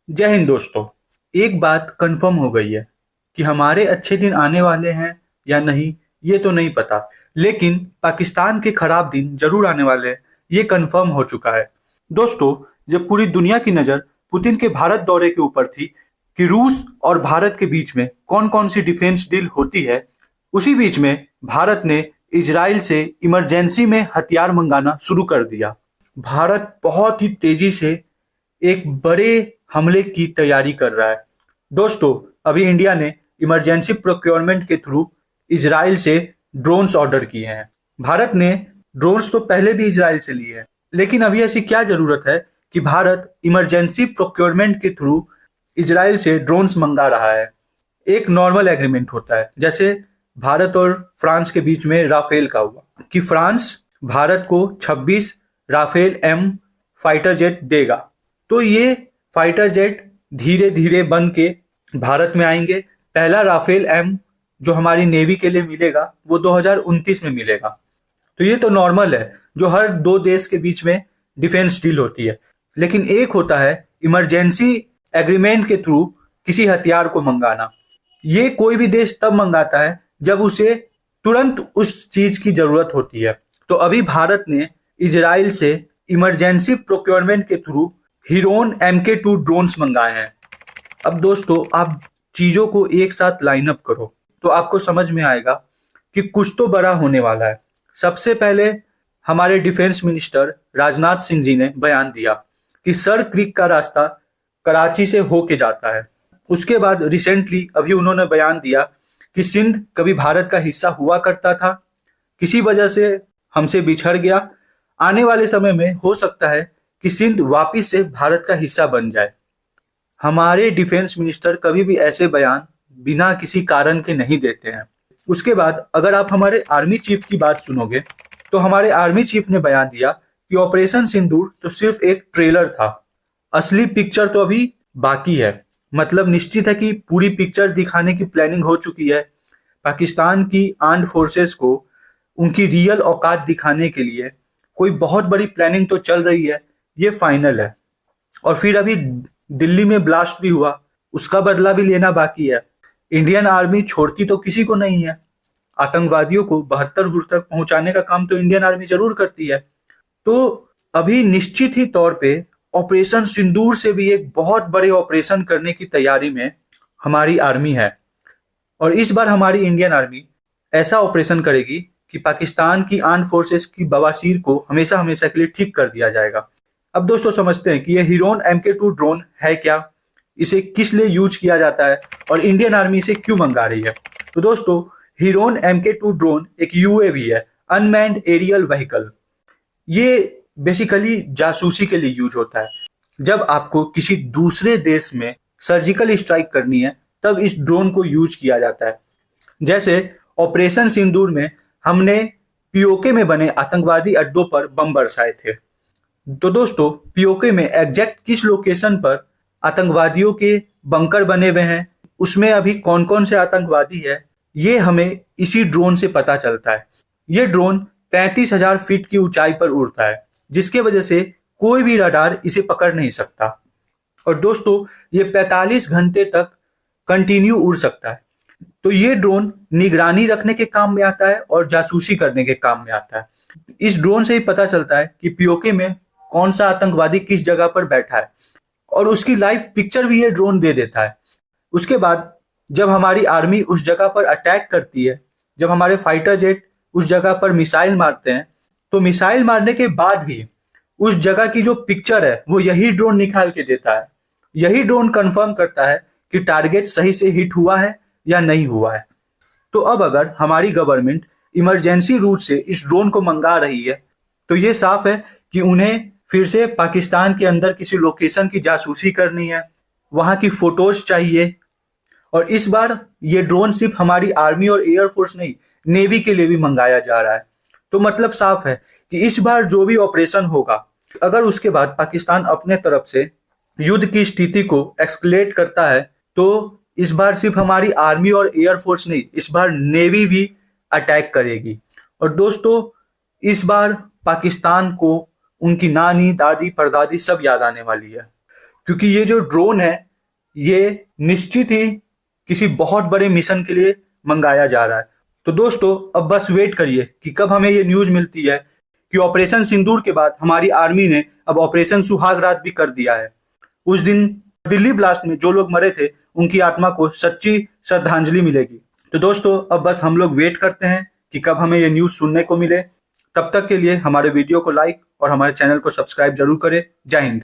जय हिंद दोस्तों। एक बात कंफर्म हो गई है कि हमारे अच्छे दिन आने वाले हैं या नहीं, ये तो नहीं पता। लेकिन पाकिस्तान के खराब दिन जरूर आने वाले हैं, ये कंफर्म हो चुका है। दोस्तों, जब पूरी दुनिया की नज़र पुतिन के भारत दौरे के ऊपर थी कि रूस और भारत के बीच में कौन कौन सी डिफेंस डील होती है, उसी बीच में भारत ने इजराइल से इमरजेंसी में हथियार मंगाना शुरू कर दिया। भारत बहुत ही तेजी से एक बड़े हमले की तैयारी कर रहा है। दोस्तों, अभी इंडिया ने इमरजेंसी प्रोक्योरमेंट के थ्रू इजराइल से ड्रोन्स ऑर्डर किए हैं। भारत ने ड्रोन्स तो पहले भी इजराइल से लिए हैं, लेकिन अभी ऐसी क्या जरूरत है कि भारत इमरजेंसी प्रोक्योरमेंट के थ्रू इजराइल से ड्रोन्स मंगा रहा है। एक नॉर्मल एग्रीमेंट होता है, जैसे भारत और फ्रांस के बीच में राफेल का हुआ कि फ्रांस भारत को 26 राफेल एम फाइटर जेट देगा। तो ये फाइटर जेट धीरे धीरे बन के भारत में आएंगे। पहला राफेल एम जो हमारी नेवी के लिए मिलेगा वो 2029 में मिलेगा। तो ये तो नॉर्मल है, जो हर दो देश के बीच में डिफेंस डील होती है। लेकिन एक होता है इमरजेंसी एग्रीमेंट के थ्रू किसी हथियार को मंगाना। ये कोई भी देश तब मंगाता है जब उसे तुरंत उस चीज की जरूरत होती है। तो अभी भारत ने इजराइल से इमरजेंसी प्रोक्योरमेंट के थ्रू हिरोन MK2 ड्रोन्स मंगाए हैं। अब दोस्तों, आप चीजों को एक साथ लाइन अप करो तो आपको समझ में आएगा कि कुछ तो बड़ा होने वाला है। सबसे पहले हमारे डिफेंस मिनिस्टर राजनाथ सिंह जी ने बयान दिया कि सर क्रीक का रास्ता कराची से होके जाता है। उसके बाद रिसेंटली अभी उन्होंने बयान दिया कि सिंध कभी भारत का हिस्सा हुआ करता था, किसी वजह से हमसे बिछड़ गया। आने वाले समय में हो सकता है कि सिंध वापिस से भारत का हिस्सा बन जाए। हमारे डिफेंस मिनिस्टर कभी भी ऐसे बयान बिना किसी कारण के नहीं देते हैं। उसके बाद अगर आप हमारे आर्मी चीफ की बात सुनोगे तो हमारे आर्मी चीफ ने बयान दिया कि ऑपरेशन सिंदूर तो सिर्फ एक ट्रेलर था, असली पिक्चर तो अभी बाकी है। मतलब निश्चित है कि पूरी पिक्चर दिखाने की प्लानिंग हो चुकी है। पाकिस्तान की आर्म्ड फोर्सेस को उनकी रियल औकात दिखाने के लिए कोई बहुत बड़ी प्लानिंग तो चल रही है, ये फाइनल है। और फिर अभी दिल्ली में ब्लास्ट भी हुआ, उसका बदला भी लेना बाकी है। इंडियन आर्मी छोड़ती तो किसी को नहीं है। आतंकवादियों को 72 हुर तक पहुंचाने का काम तो इंडियन आर्मी जरूर करती है। तो अभी निश्चित ही तौर पे ऑपरेशन सिंदूर से भी एक बहुत बड़े ऑपरेशन करने की तैयारी में हमारी आर्मी है। और इस बार हमारी इंडियन आर्मी ऐसा ऑपरेशन करेगी कि पाकिस्तान की आर्म्ड फोर्सेस की बवासीर को हमेशा हमेशा के लिए ठीक कर दिया जाएगा। अब दोस्तों, समझते हैं कि ये हिरोन MK2 ड्रोन है क्या, इसे किस लिए यूज किया जाता है और इंडियन आर्मी इसे क्यों मंगा रही है। तो दोस्तों, हिरोन MK2 ड्रोन एक UAV है, अनमैन्ड एरियल व्हीकल। ये बेसिकली जासूसी के लिए यूज होता है। जब आपको किसी दूसरे देश में सर्जिकल स्ट्राइक करनी है तब इस ड्रोन को यूज किया जाता है। जैसे ऑपरेशन सिंदूर में हमने POK में बने आतंकवादी अड्डों पर बम बरसाए थे। तो दोस्तों, POK में एग्जैक्ट किस लोकेशन पर आतंकवादियों के बंकर बने हुए हैं, उसमें अभी कौन कौन से आतंकवादी है, ये हमें इसी ड्रोन से पता चलता है। ये ड्रोन 35,000 फीट की ऊंचाई पर उड़ता है, जिसके वजह से कोई भी रडार इसे पकड़ नहीं सकता। और दोस्तों, ये 45 घंटे तक कंटिन्यू उड़ सकता है। तो ये ड्रोन निगरानी रखने के काम में आता है और जासूसी करने के काम में आता है। इस ड्रोन से ही पता चलता है कि POK में कौन सा आतंकवादी किस जगह पर बैठा है, और उसकी लाइव पिक्चर भी ये ड्रोन दे देता है। उसके बाद जब हमारी आर्मी उस जगह पर अटैक करती है, जब हमारे फाइटर जेट उस जगह पर मिसाइल मारते हैं, तो मिसाइल मारने के बाद भी उस जगह की जो पिक्चर है वो यही ड्रोन निकाल के देता है। यही ड्रोन कंफर्म करता है कि टारगेट सही से हिट हुआ है या नहीं हुआ है। तो अब अगर हमारी गवर्नमेंट इमरजेंसी रूट से इस ड्रोन को मंगा रही है तो ये साफ है कि उन्हें फिर से पाकिस्तान के अंदर किसी लोकेशन की जासूसी करनी है, वहां की फोटोज चाहिए। और इस बार ये ड्रोन सिर्फ हमारी आर्मी और एयरफोर्स नहीं, नेवी के लिए भी मंगाया जा रहा है। तो मतलब साफ है कि इस बार जो भी ऑपरेशन होगा, अगर उसके बाद पाकिस्तान अपने तरफ से युद्ध की स्थिति को एक्सक्लेट करता है, तो इस बार सिर्फ हमारी आर्मी और एयरफोर्स नहीं, इस बार नेवी भी अटैक करेगी। और दोस्तों, इस बार पाकिस्तान को उनकी नानी, दादी, परदादी सब याद आने वाली है। क्योंकि ये जो ड्रोन है ये निश्चित ही किसी बहुत बड़े मिशन के लिए मंगाया जा रहा है। तो दोस्तों अब बस वेट करिए कि कब हमें ये न्यूज मिलती है कि ऑपरेशन सिंदूर के बाद हमारी आर्मी ने अब ऑपरेशन सुहाग रात भी कर दिया है। उस दिन दिल्ली ब्लास्ट में जो लोग मरे थे उनकी आत्मा को सच्ची श्रद्धांजलि मिलेगी। तो दोस्तों अब बस हम लोग वेट करते हैं कि कब हमें ये न्यूज सुनने को मिले। तब तक के लिए हमारे वीडियो को लाइक और हमारे चैनल को सब्सक्राइब जरूर करें। जय हिंद।